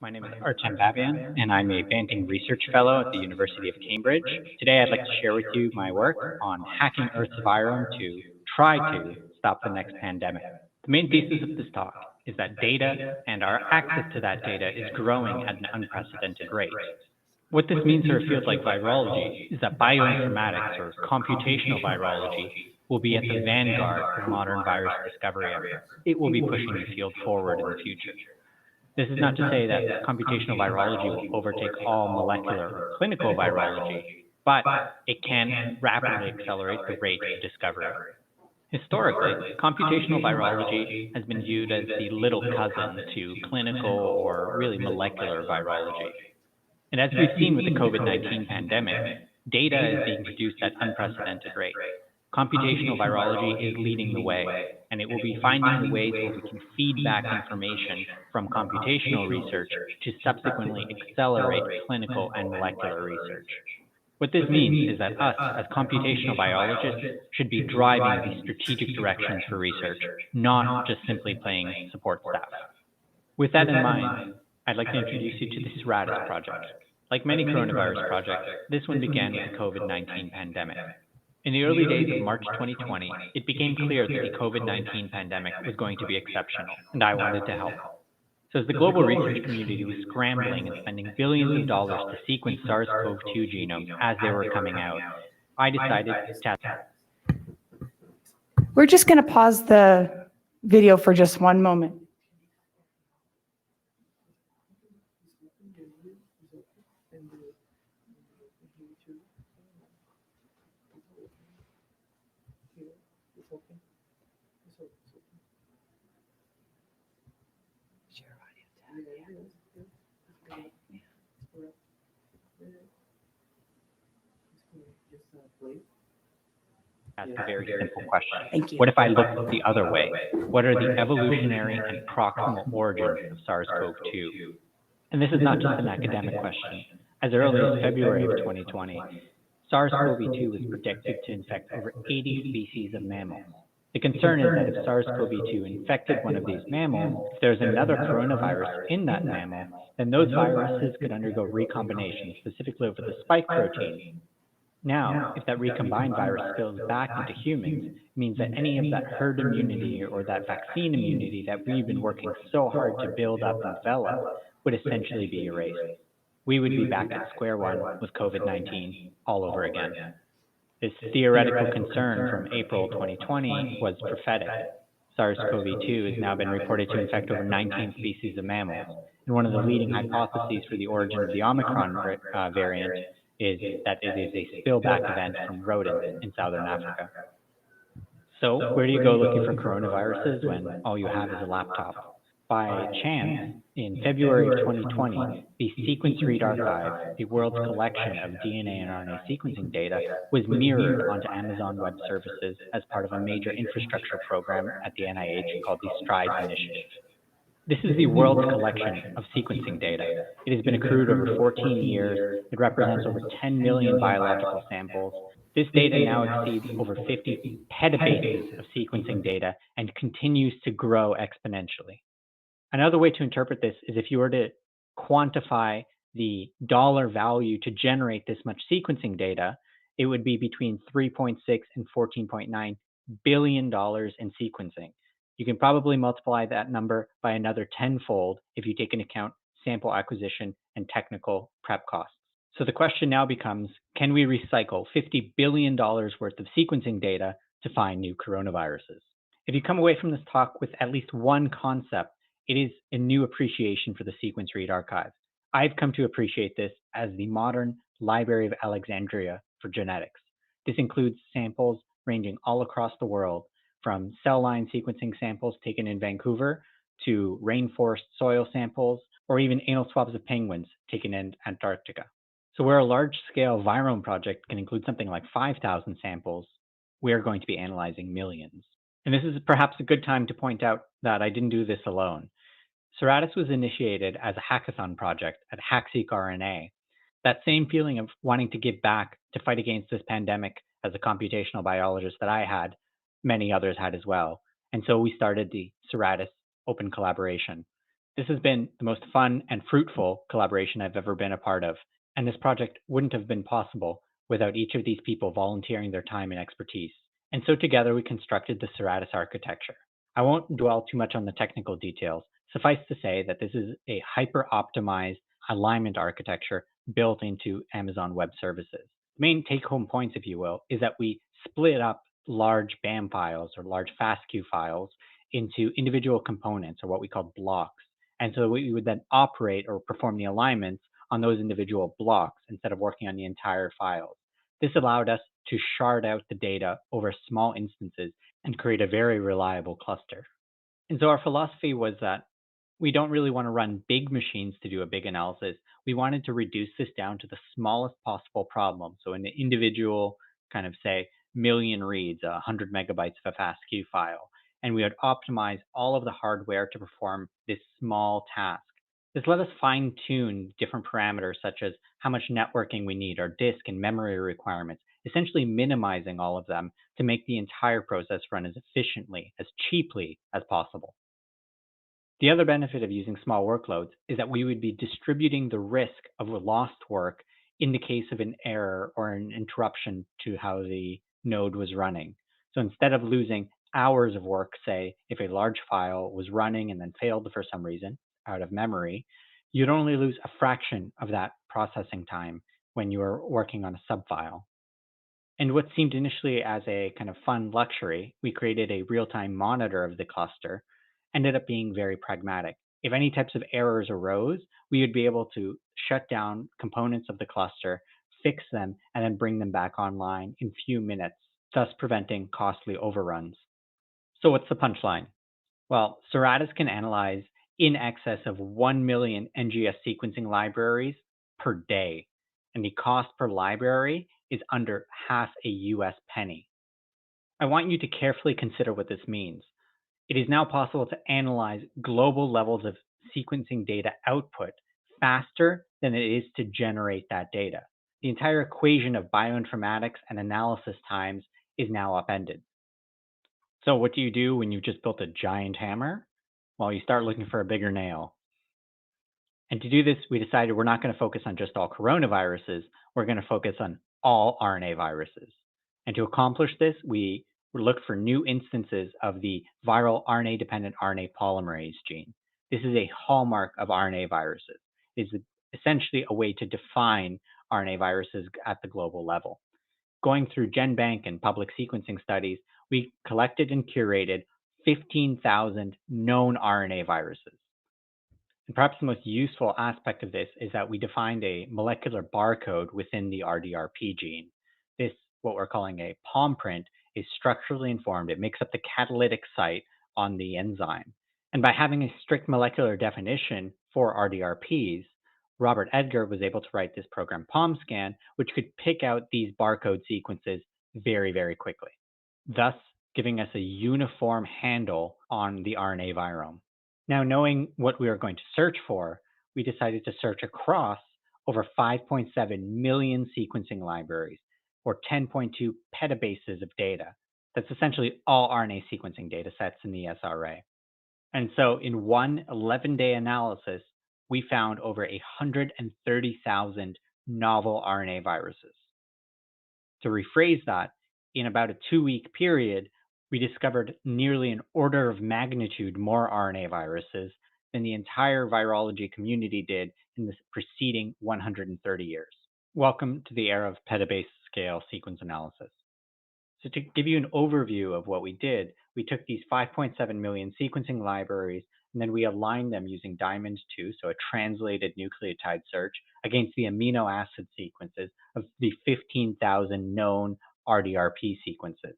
My name is Artem Babaian, and I'm a Banting Research Fellow at the University of Cambridge. Today, I'd like to share with you my work on hacking Earth's virome to try to stop the next pandemic. The main thesis of this talk is that data and our access to that data is growing at an unprecedented rate. What this means for a field like virology is that bioinformatics or computational virology will be at the vanguard of modern virus discovery efforts. It will be pushing the field forward in the future. This is not to say that computational virology will overtake all molecular or clinical virology, but it can rapidly accelerate the rate of discovery. Historically, computational virology has been viewed as the little cousin to clinical or really molecular virology. And as we've seen with the COVID-19 pandemic, data is being produced at unprecedented rates. Computational virology is leading the way, and it will be finding the ways where we can feed back information from computational research to subsequently accelerate clinical and molecular research. What this means is that us, as computational biologists, should be driving the strategic directions for research, not just simply playing support staff. With that in mind, I'd like to introduce you to the Stratus project. Like many coronavirus projects, this one began with the COVID-19 pandemic. In the early days of March 2020, it became clear that the COVID-19 pandemic was going to be exceptional, and I wanted to help. So as the global research community was scrambling and spending billions of dollars to sequence SARS-CoV-2 genomes as they were coming out, I decided to... We're just going to pause the video for just one moment. Ask a very simple question. Thank you. What if I look the other way? What are the evolutionary and proximal origins of SARS-CoV-2? And this is not just an academic question. As early as February of 2020, SARS-CoV-2 was predicted to infect over 80 species of mammals. The concern is that if SARS-CoV-2 infected one of these mammals, if there's another coronavirus in that mammal, then those viruses could undergo recombination, specifically over the spike protein. Now, if that recombined virus spills back into humans, it means that any of that herd immunity or that vaccine immunity that we've been working so hard to build up and develop would essentially be erased. We would be back at square one with COVID-19 all over again. This theoretical concern from April 2020 was prophetic. SARS-CoV-2 has now been reported to infect over 19 species of mammals, and one of the leading hypotheses for the origin of the Omicron variant is that it is a spillback event from rodents in southern Africa. So where do you go looking for coronaviruses when all you have is a laptop? By chance, in February of 2020, the Sequence Read Archive, the world's collection of DNA and RNA sequencing data, was mirrored onto Amazon Web Services as part of a major infrastructure program at the NIH called the STRIDE initiative. This is the world's collection of sequencing data. It has been accrued over 14 years. It represents over 10 million biological samples. This data now exceeds over 50 petabases of sequencing data and continues to grow exponentially. Another way to interpret this is if you were to quantify the dollar value to generate this much sequencing data, it would be between $3.6 and $14.9 billion in sequencing. You can probably multiply that number by another tenfold if you take into account sample acquisition and technical prep costs. So the question now becomes, can we recycle $50 billion worth of sequencing data to find new coronaviruses? If you come away from this talk with at least one concept, it is a new appreciation for the Sequence Read Archive. I've come to appreciate this as the modern Library of Alexandria for genetics. This includes samples ranging all across the world, from cell line sequencing samples taken in Vancouver to rainforest soil samples, or even anal swabs of penguins taken in Antarctica. So where a large-scale virome project can include something like 5,000 samples, we are going to be analyzing millions. And this is perhaps a good time to point out that I didn't do this alone. Stratus was initiated as a hackathon project at HackSeq-RNA. That same feeling of wanting to give back to fight against this pandemic as a computational biologist that I had, many others had as well. And so we started the Stratus Open Collaboration. This has been the most fun and fruitful collaboration I've ever been a part of, and this project wouldn't have been possible without each of these people volunteering their time and expertise. And so together we constructed the Stratus architecture. I won't dwell too much on the technical details. Suffice to say that this is a hyper-optimized alignment architecture built into Amazon Web Services. The main take-home points, if you will, is that we split up large BAM files or large FASTQ files into individual components, or what we call blocks. And so we would then operate or perform the alignments on those individual blocks instead of working on the entire files. This allowed us to shard out the data over small instances and create a very reliable cluster. And so our philosophy was that we don't really want to run big machines to do a big analysis. We wanted to reduce this down to the smallest possible problem. So an individual kind of say million reads, 100 megabytes of a FASTQ file, and we would optimize all of the hardware to perform this small task. This let us fine-tune different parameters such as how much networking we need, our disk and memory requirements, essentially minimizing all of them to make the entire process run as efficiently, as cheaply as possible. The other benefit of using small workloads is that we would be distributing the risk of lost work in the case of an error or an interruption to how the node was running. So instead of losing hours of work, say, if a large file was running and then failed for some reason out of memory, you'd only lose a fraction of that processing time when you were working on a subfile. And what seemed initially as a kind of fun luxury, we created a real-time monitor of the cluster, ended up being very pragmatic. If any types of errors arose, we would be able to shut down components of the cluster, fix them, and then bring them back online in few minutes, thus preventing costly overruns. So what's the punchline? Well, Stratus can analyze in excess of 1 million NGS sequencing libraries per day, and the cost per library is under half a US penny. I want you to carefully consider what this means. It is now possible to analyze global levels of sequencing data output faster than it is to generate that data. The entire equation of bioinformatics and analysis times is now upended. So what do you do when you've just built a giant hammer? Well, you start looking for a bigger nail. And to do this, we decided we're not going to focus on just all coronaviruses. We're going to focus on all RNA viruses. And to accomplish this, we look for new instances of the viral RNA-dependent RNA polymerase gene. This is a hallmark of RNA viruses. It is essentially a way to define RNA viruses at the global level. Going through GenBank and public sequencing studies, we collected and curated 15,000 known RNA viruses. And perhaps the most useful aspect of this is that we defined a molecular barcode within the RDRP gene. This, what we're calling a palm print, is structurally informed. It makes up the catalytic site on the enzyme. And by having a strict molecular definition for RDRPs, Robert Edgar was able to write this program PalmScan, which could pick out these barcode sequences very, very quickly, thus giving us a uniform handle on the RNA virome. Now, knowing what we were going to search for, we decided to search across over 5.7 million sequencing libraries, or 10.2 petabases of data. That's essentially all RNA sequencing data sets in the SRA. And so in one 11-day analysis, we found over 130,000 novel RNA viruses. To rephrase that, in about a 2-week period, we discovered nearly an order of magnitude more RNA viruses than the entire virology community did in the preceding 130 years. Welcome to the era of petabase scale sequence analysis. So to give you an overview of what we did, we took these 5.7 million sequencing libraries, and then we aligned them using Diamond 2, so a translated nucleotide search, against the amino acid sequences of the 15,000 known RDRP sequences.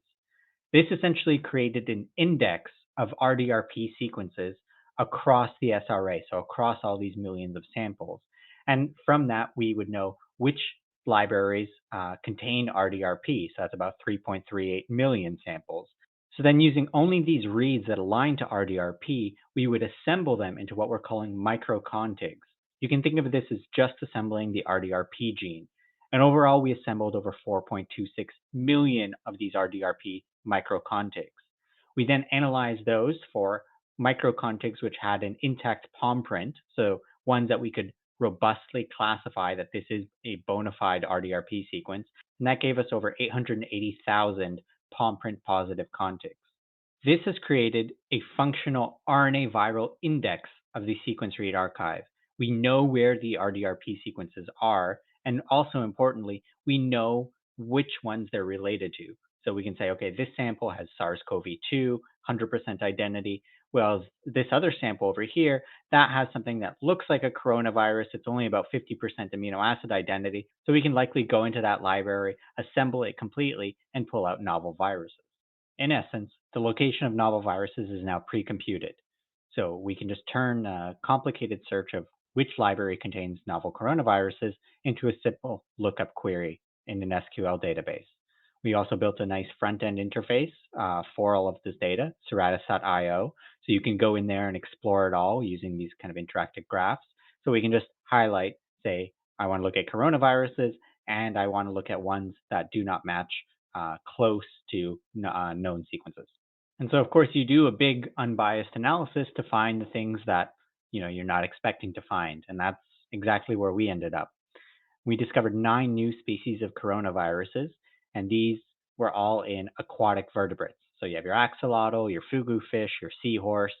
This essentially created an index of RDRP sequences across the SRA, so across all these millions of samples. And from that, we would know which libraries contain RDRP, so that's about 3.38 million samples. So then using only these reads that align to RDRP, we would assemble them into what we're calling microcontigs. You can think of this as just assembling the RDRP gene. And overall, we assembled over 4.26 million of these RDRP microcontigs. We then analyzed those for microcontigs which had an intact palm print, so ones that we could robustly classify that this is a bona fide RDRP sequence, and that gave us over 880,000 palm print positive contigs. This has created a functional RNA viral index of the sequence read archive. We know where the RDRP sequences are, and also importantly, we know which ones they're related to. So we can say, okay, this sample has SARS-CoV-2, 100% identity, whereas this other sample over here, that has something that looks like a coronavirus. It's only about 50% amino acid identity. So we can likely go into that library, assemble it completely, and pull out novel viruses. In essence, the location of novel viruses is now pre-computed. So we can just turn a complicated search of which library contains novel coronaviruses into a simple lookup query in an SQL database. We also built a nice front-end interface for all of this data, Stratus.io. So you can go in there and explore it all using these kind of interactive graphs. So we can just highlight, say, I want to look at coronaviruses, and I want to look at ones that do not match close to known sequences. And so, of course, you do a big unbiased analysis to find the things that you're not expecting to find. And that's exactly where we ended up. We discovered 9 new species of coronaviruses, and these were all in aquatic vertebrates. So you have your axolotl, your fugu fish, your seahorse.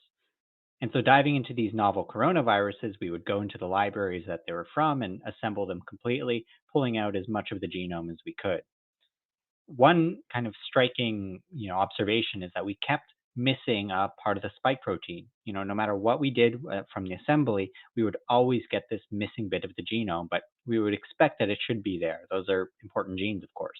And so diving into these novel coronaviruses, we would go into the libraries that they were from and assemble them completely, pulling out as much of the genome as we could. One kind of striking observation is that we kept missing a part of the spike protein. No matter what we did from the assembly, we would always get this missing bit of the genome, but we would expect that it should be there. Those are important genes, of course.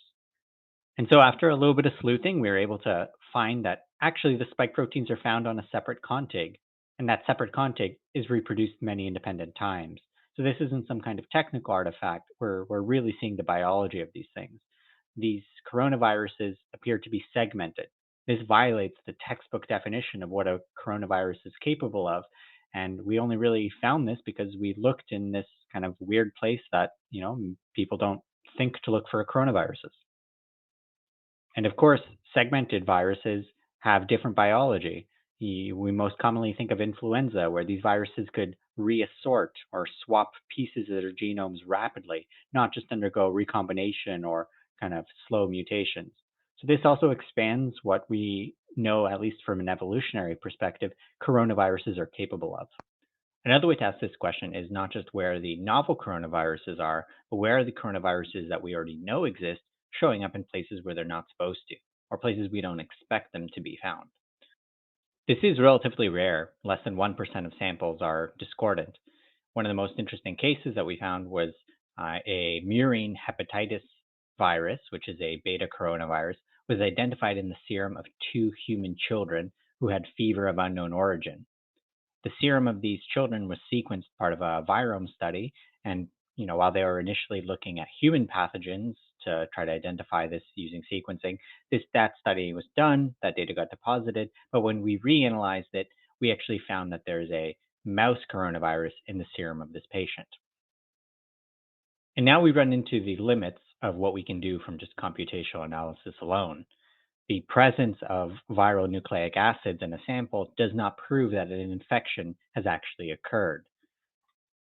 And so after a little bit of sleuthing, we were able to find that actually the spike proteins are found on a separate contig, and that separate contig is reproduced many independent times. So this isn't some kind of technical artifact. We're really seeing the biology of these things. These coronaviruses appear to be segmented. This violates the textbook definition of what a coronavirus is capable of. And we only really found this because we looked in this kind of weird place that, people don't think to look for coronaviruses. And of course, segmented viruses have different biology. We most commonly think of influenza, where these viruses could reassort or swap pieces of their genomes rapidly, not just undergo recombination or kind of slow mutations. So this also expands what we know, at least from an evolutionary perspective, coronaviruses are capable of. Another way to ask this question is not just where the novel coronaviruses are, but where are the coronaviruses that we already know exist showing up in places where they're not supposed to, or places we don't expect them to be found. This is relatively rare. Less than 1% of samples are discordant. One of the most interesting cases that we found was a murine hepatitis virus, which is a beta coronavirus, was identified in the serum of 2 human children who had fever of unknown origin. The serum of these children was sequenced part of a Virome study, and while they were initially looking at human pathogens to try to identify this using sequencing, that study was done, that data got deposited, but when we reanalyzed it, we actually found that there's a mouse coronavirus in the serum of this patient. And now we run into the limits of what we can do from just computational analysis alone. The presence of viral nucleic acids in a sample does not prove that an infection has actually occurred.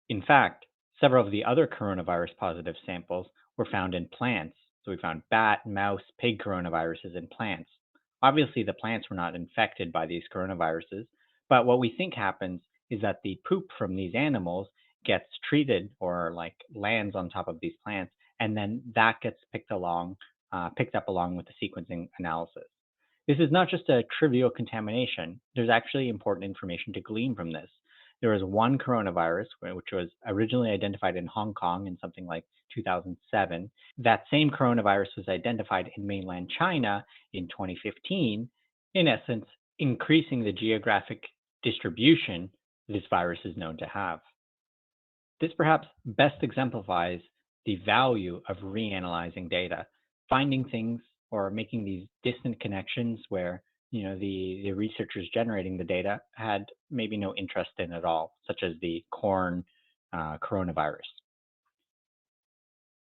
In fact, several of the other coronavirus positive samples were found in plants. So we found bat, mouse, pig coronaviruses in plants. Obviously, the plants were not infected by these coronaviruses, but what we think happens is that the poop from these animals gets treated or lands on top of these plants, and then that gets picked up along with the sequencing analysis. This is not just a trivial contamination. There's actually important information to glean from this. There was one coronavirus, which was originally identified in Hong Kong in something like 2007. That same coronavirus was identified in mainland China in 2015, in essence, increasing the geographic distribution this virus is known to have. This perhaps best exemplifies the value of reanalyzing data, finding things or making these distant connections where the researchers generating the data had maybe no interest in at all, such as the corn coronavirus.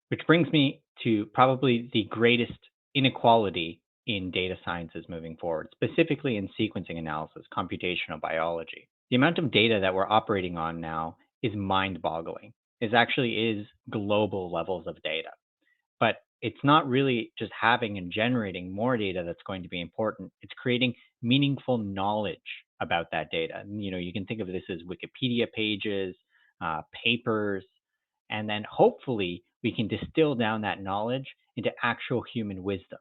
Which brings me to probably the greatest inequality in data sciences moving forward, specifically in sequencing analysis, computational biology. The amount of data that we're operating on now is mind-boggling. It actually is global levels of data. But it's not really just having and generating more data that's going to be important. It's creating meaningful knowledge about that data. And, you can think of this as Wikipedia pages, papers, and then hopefully we can distill down that knowledge into actual human wisdom.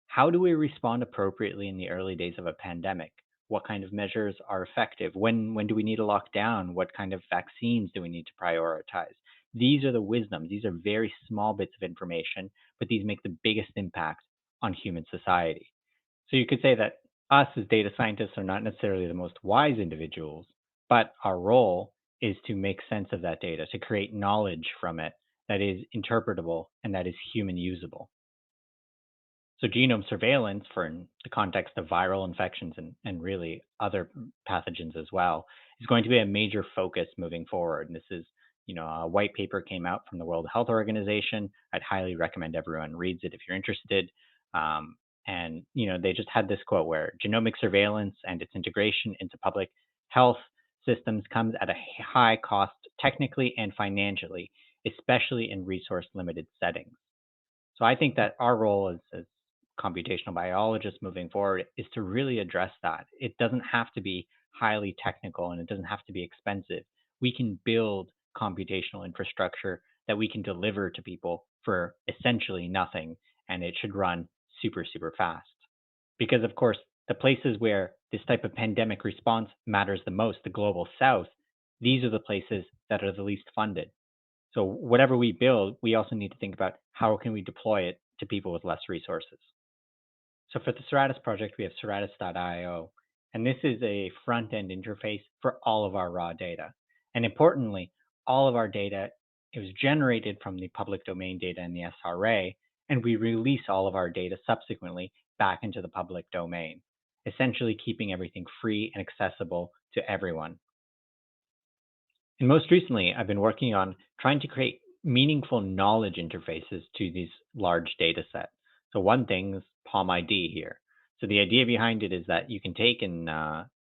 How do we respond appropriately in the early days of a pandemic? What kind of measures are effective? When do we need to lock down? What kind of vaccines do we need to prioritize? These are the wisdoms. These are very small bits of information, but these make the biggest impact on human society. So you could say that us as data scientists are not necessarily the most wise individuals, but our role is to make sense of that data, to create knowledge from it that is interpretable and that is human usable. So genome surveillance, for in the context of viral infections and really other pathogens as well, is going to be a major focus moving forward. And this is, a white paper came out from the World Health Organization. I'd highly recommend everyone reads it if you're interested. And they just had this quote where genomic surveillance and its integration into public health systems comes at a high cost technically and financially, especially in resource-limited settings. So I think that our role as computational biologists moving forward is to really address that. It doesn't have to be highly technical and it doesn't have to be expensive. We can build computational infrastructure that we can deliver to people for essentially nothing, and it should run super, super fast. Because, of course, the places where this type of pandemic response matters the most, the global south, these are the places that are the least funded. So whatever we build, we also need to think about how can we deploy it to people with less resources. So for the Stratus project, we have stratus.io, and this is a front-end interface for all of our raw data. And importantly, all of our data, it was generated from the public domain data in the SRA, and we release all of our data subsequently back into the public domain, essentially keeping everything free and accessible to everyone. And most recently, I've been working on trying to create meaningful knowledge interfaces to these large data sets. So one thing is Palmid here. So the idea behind it is that you can take an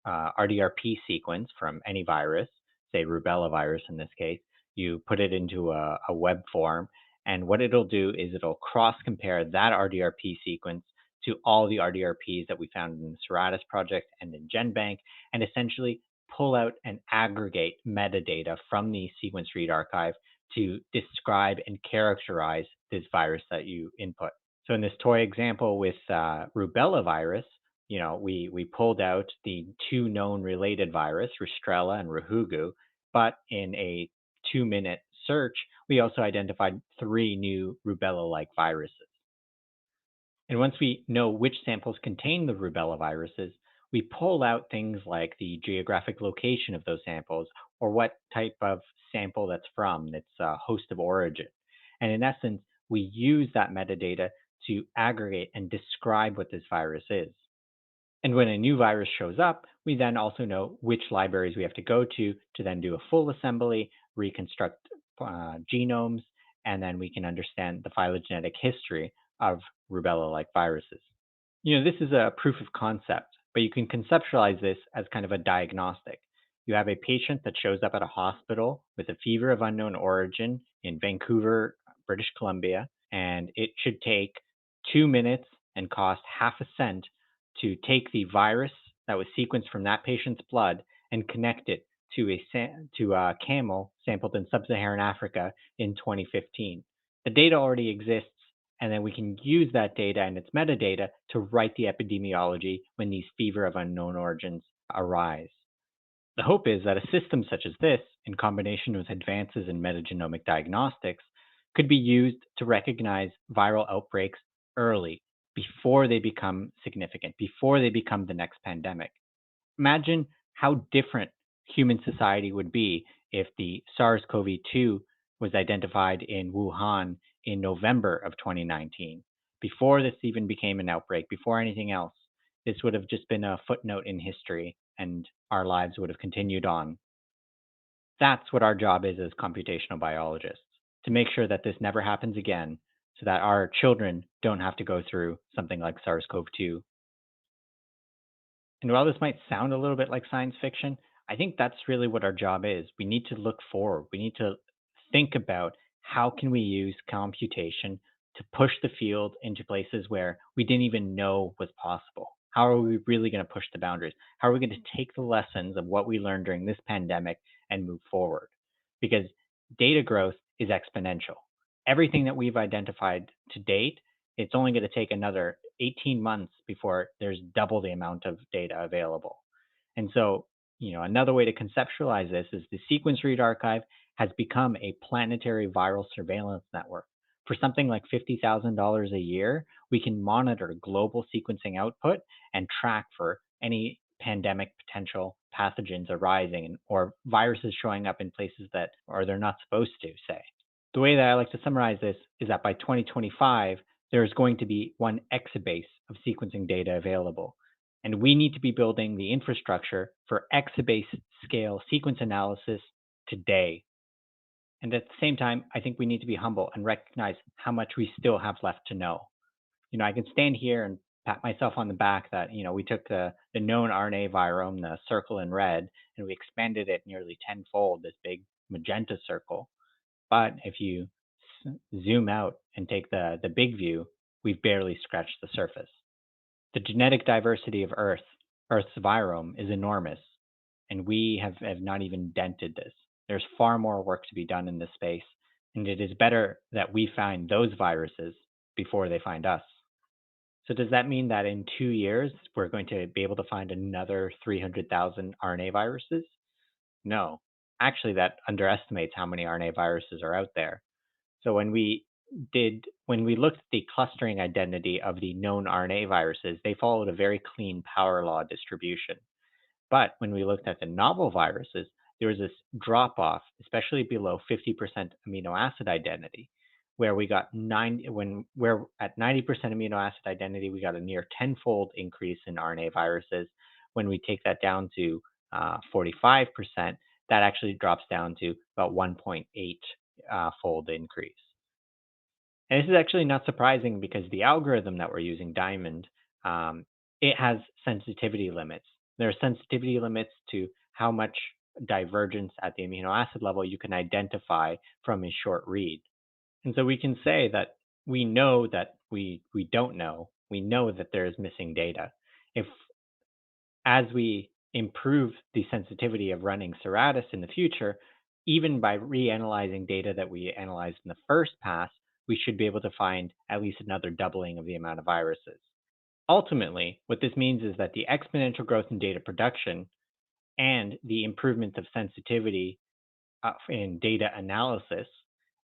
RDRP sequence from any virus, say rubella virus in this case, you put it into a web form, and what it'll do is it'll cross-compare that RDRP sequence to all the RDRPs that we found in the Stratus project and in GenBank, and essentially pull out and aggregate metadata from the sequence read archive to describe and characterize this virus that you input. So in this toy example with rubella virus, we pulled out the two known related virus, Ristrella and Rahugu, but in a 2-minute search, we also identified 3 new rubella-like viruses. And once we know which samples contain the rubella viruses, we pull out things like the geographic location of those samples or what type of sample that's from, its host of origin. And in essence, we use that metadata to aggregate and describe what this virus is. And when a new virus shows up, we then also know which libraries we have to go to then do a full assembly, reconstruct genomes, and then we can understand the phylogenetic history of rubella-like viruses. This is a proof of concept, but you can conceptualize this as kind of a diagnostic. You have a patient that shows up at a hospital with a fever of unknown origin in Vancouver, British Columbia, and it should take 2 minutes and cost half a cent to take the virus that was sequenced from that patient's blood and connect it to a camel sampled in sub-Saharan Africa in 2015. The data already exists, and then we can use that data and its metadata to write the epidemiology when these fever of unknown origins arise. The hope is that a system such as this, in combination with advances in metagenomic diagnostics, could be used to recognize viral outbreaks early, before they become significant, before they become the next pandemic. Imagine how different human society would be if the SARS-CoV-2 was identified in Wuhan in November of 2019. Before this even became an outbreak, before anything else, this would have just been a footnote in history and our lives would have continued on. That's what our job is as computational biologists, to make sure that this never happens again, so that our children don't have to go through something like SARS-CoV-2. And while this might sound a little bit like science fiction, I think that's really what our job is. We need to look forward. We need to think about how can we use computation to push the field into places where we didn't even know was possible. How are we really going to push the boundaries? How are we going to take the lessons of what we learned during this pandemic and move forward? Because data growth is exponential. Everything that we've identified to date, it's only going to take another 18 months before there's double the amount of data available. And so, another way to conceptualize this is the Sequence Read Archive has become a planetary viral surveillance network. For something like $50,000 a year, we can monitor global sequencing output and track for any pandemic potential pathogens arising or viruses showing up in places that or they're not supposed to, say. The way that I like to summarize this is that by 2025, there's going to be 1 exabase of sequencing data available. And we need to be building the infrastructure for exabase scale sequence analysis today. And at the same time, I think we need to be humble and recognize how much we still have left to know. I can stand here and pat myself on the back that, we took the known RNA virome, the circle in red, and we expanded it nearly tenfold, this big magenta circle. But if you zoom out and take the big view, we've barely scratched the surface. The genetic diversity of Earth's virome is enormous, and we have not even dented this. There's far more work to be done in this space, and it is better that we find those viruses before they find us. So does that mean that in 2 years, we're going to be able to find another 300,000 RNA viruses? No. Actually, that underestimates how many RNA viruses are out there. So when we looked at the clustering identity of the known RNA viruses, they followed a very clean power law distribution. But when we looked at the novel viruses, there was this drop off, especially below 50% amino acid identity, where we got where at 90% amino acid identity, we got a near tenfold increase in RNA viruses. When we take that down to 45%, that actually drops down to about 1.8 fold increase. And this is actually not surprising because the algorithm that we're using, Diamond, it has sensitivity limits. There are sensitivity limits to how much divergence at the amino acid level you can identify from a short read. And so we can say that we know that we don't know. We know that there is missing data. As we improve the sensitivity of running Stratus in the future, even by reanalyzing data that we analyzed in the first pass, we should be able to find at least another doubling of the amount of viruses. Ultimately, what this means is that the exponential growth in data production and the improvement of sensitivity in data analysis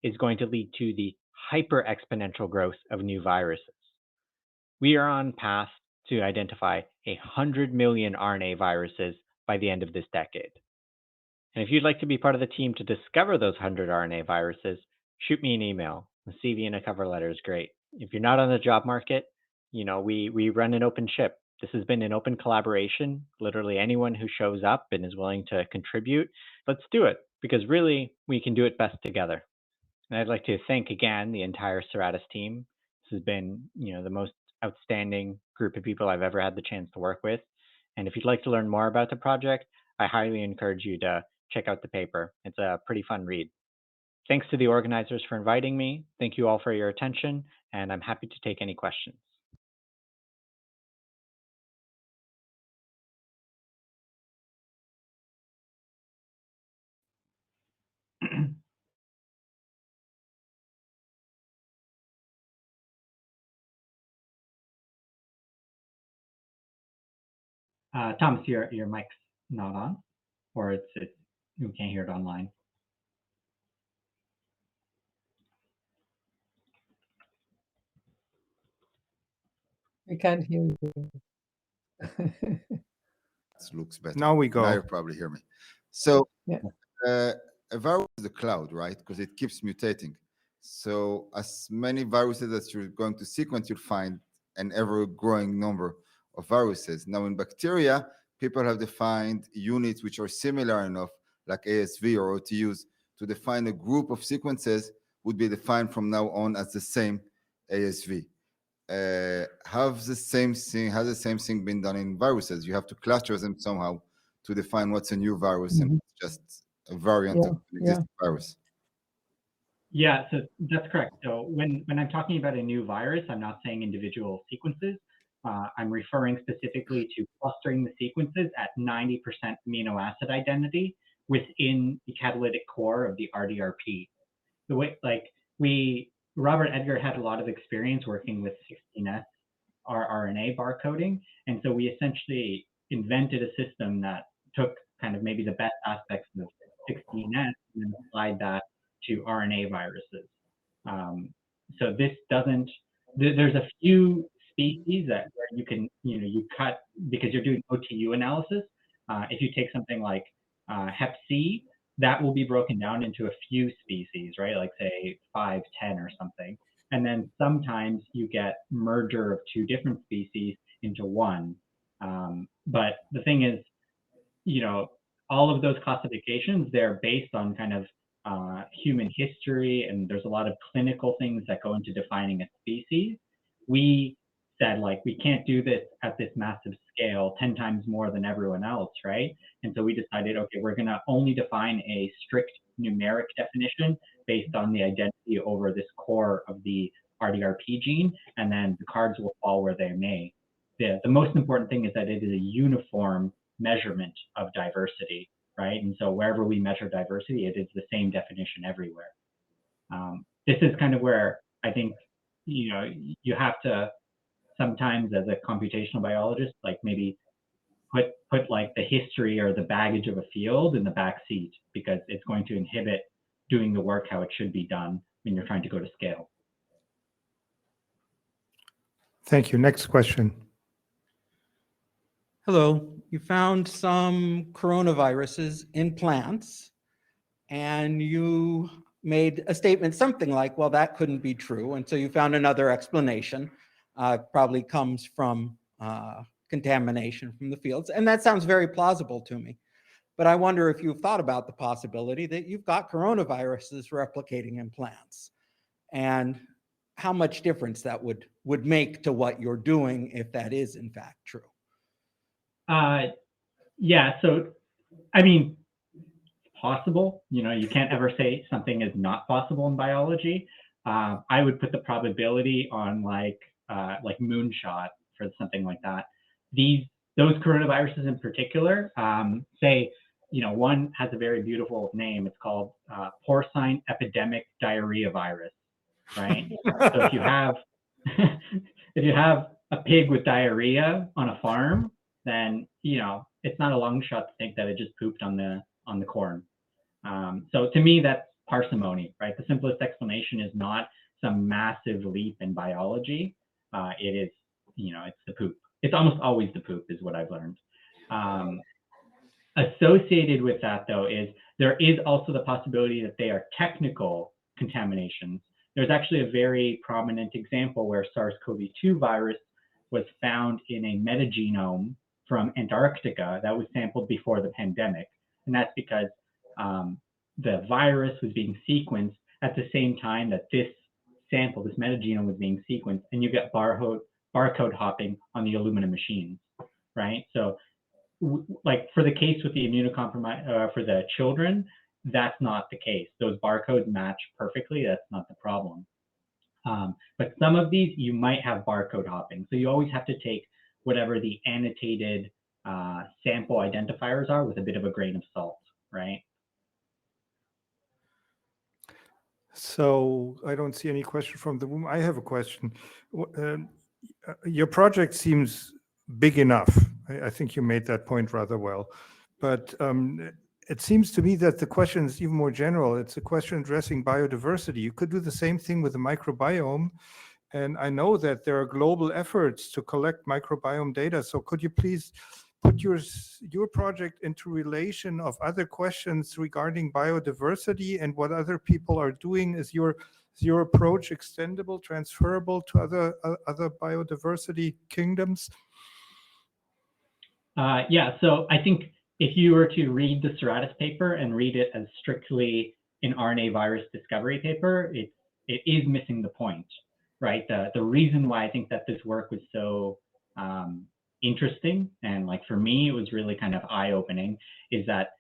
is going to lead to the hyper-exponential growth of new viruses. We are on path to identify 100 million RNA viruses by the end of this decade. And if you'd like to be part of the team to discover those 100 RNA viruses, shoot me an email. The CV and a cover letter is great. If you're not on the job market, we run an open ship. This has been an open collaboration. Literally anyone who shows up and is willing to contribute, let's do it, because really we can do it best together. And I'd like to thank again the entire Stratus team. This has been, the most outstanding group of people I've ever had the chance to work with. And if you'd like to learn more about the project, I highly encourage you to check out the paper. It's a pretty fun read. Thanks to the organizers for inviting me. Thank you all for your attention, and I'm happy to take any questions. Thomas, your mic's not on, or you can't hear it online. We can't hear you. This looks better. Now we go. Now you probably hear me. So Yeah. a virus is a cloud, right? Because it keeps mutating. So as many viruses as you're going to sequence, you'll find an ever-growing number of viruses. Now in bacteria, people have defined units which are similar enough, like ASV or OTUs, to define a group of sequences would be defined from now on as the same ASV. Has the same thing been done in viruses? You have to cluster them somehow to define what's a new virus and what's just a variant of an existing virus. Yeah, so that's correct. So when I'm talking about a new virus, I'm not saying individual sequences. I'm referring specifically to clustering the sequences at 90% amino acid identity within the catalytic core of the RDRP. The way, Robert Edgar had a lot of experience working with 16S rRNA barcoding, and so we essentially invented a system that took kind of maybe the best aspects of 16S and then applied that to RNA viruses. So this doesn't, there's a few species that where you can, you cut, because you're doing OTU analysis. If you take something like Hep C, that will be broken down into a few species, right? Like say 5, 10 or something. And then sometimes you get merger of two different species into one. But the thing is, all of those classifications, they're based on kind of human history, and there's a lot of clinical things that go into defining a species. We said, we can't do this at this massive scale, 10 times more than everyone else, right? And so we decided, okay, we're going to only define a strict numeric definition based on the identity over this core of the RDRP gene, and then the cards will fall where they may. The most important thing is that it is a uniform measurement of diversity, right? And so wherever we measure diversity, it is the same definition everywhere. This is kind of where I think, you have to sometimes as a computational biologist, maybe put the history or the baggage of a field in the back seat, because it's going to inhibit doing the work how it should be done when you're trying to go to scale. Thank you. Next question. Hello. You found some coronaviruses in plants, and you made a statement something like, well, that couldn't be true. And so you found another explanation, probably comes from contamination from the fields. And that sounds very plausible to me. But I wonder if you've thought about the possibility that you've got coronaviruses replicating in plants, and how much difference that would make to what you're doing if that is in fact true. Yeah, so I mean, it's possible. You can't ever say something is not possible in biology. I would put the probability on like moonshot for something like that. Those coronaviruses in particular, say, one has a very beautiful name. It's called porcine epidemic diarrhea virus, right? So if you have a pig with diarrhea on a farm, then it's not a long shot to think that it just pooped on the corn. So to me, that's parsimony, right? The simplest explanation is not some massive leap in biology. It is, it's the poop. It's almost always the poop, is what I've learned. Associated with that, though, is there is also the possibility that they are technical contaminations. There's actually a very prominent example where SARS-CoV-2 virus was found in a metagenome from Antarctica that was sampled before the pandemic. And that's because the virus was being sequenced at the same time that this sample, this metagenome, was being sequenced, and you get barcode hopping on the Illumina machines, right? So for the case with the immunocompromised, for the children, that's not the case. Those barcodes match perfectly. That's not the problem. But some of these, you might have barcode hopping. So you always have to take whatever the annotated sample identifiers are with a bit of a grain of salt, right? So I don't see any question from the room. I have a question. Your project seems big enough. I think you made that point rather well. But it seems to me that the question is even more general. It's a question addressing biodiversity. You could do the same thing with the microbiome. And I know that there are global efforts to collect microbiome data. So could you please put your project into relation of other questions regarding biodiversity and what other people are doing? Is your approach extendable, transferable to other biodiversity kingdoms? Yeah, so I think if you were to read the Stratus paper and read it as strictly an RNA virus discovery paper, it is missing the point. right? The reason why I think that this work was so interesting, and like for me, it was really kind of eye-opening, is that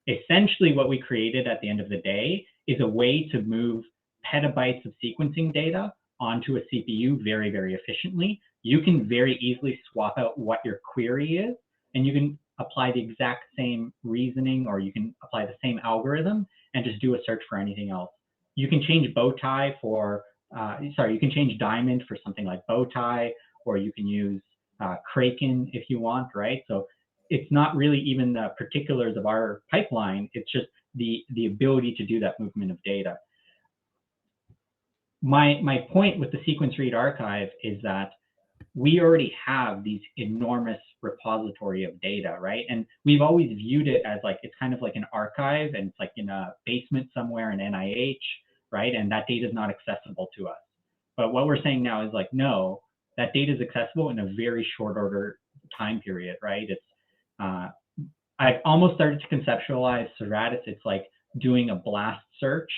essentially what we created at the end of the day is a way to move petabytes of sequencing data onto a CPU very, very efficiently. You can very easily swap out what your query is, and you can apply the exact same reasoning, or you can apply the same algorithm and just do a search for anything else. You can change bow tie for, you can change diamond for something like bow tie, or you can use Kraken if you want, right? So it's not really even the particulars of our pipeline, it's just the ability to do that movement of data. My point with the sequence read archive is that we already have these enormous repository of data, right? And we've always viewed it as like, it's kind of like an archive, and it's like in a basement somewhere in NIH, right? And that data is not accessible to us. But what we're saying now is like, no, that data is accessible in a very short order time period, right? It's I've almost started to conceptualize Stratus. It's like doing a blast search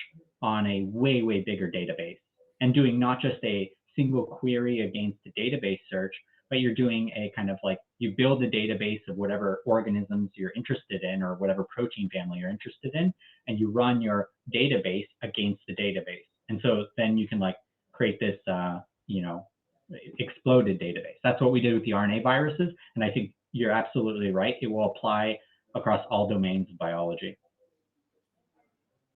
on a way, way bigger database, and doing not just a single query against the database search, but you're doing a kind of like, you build a database of whatever organisms you're interested in, or whatever protein family you're interested in, and you run your database against the database. And so then you can like create this, you know, exploded database. That's what we did with the RNA viruses. And I think you're absolutely right. It will apply across all domains of biology.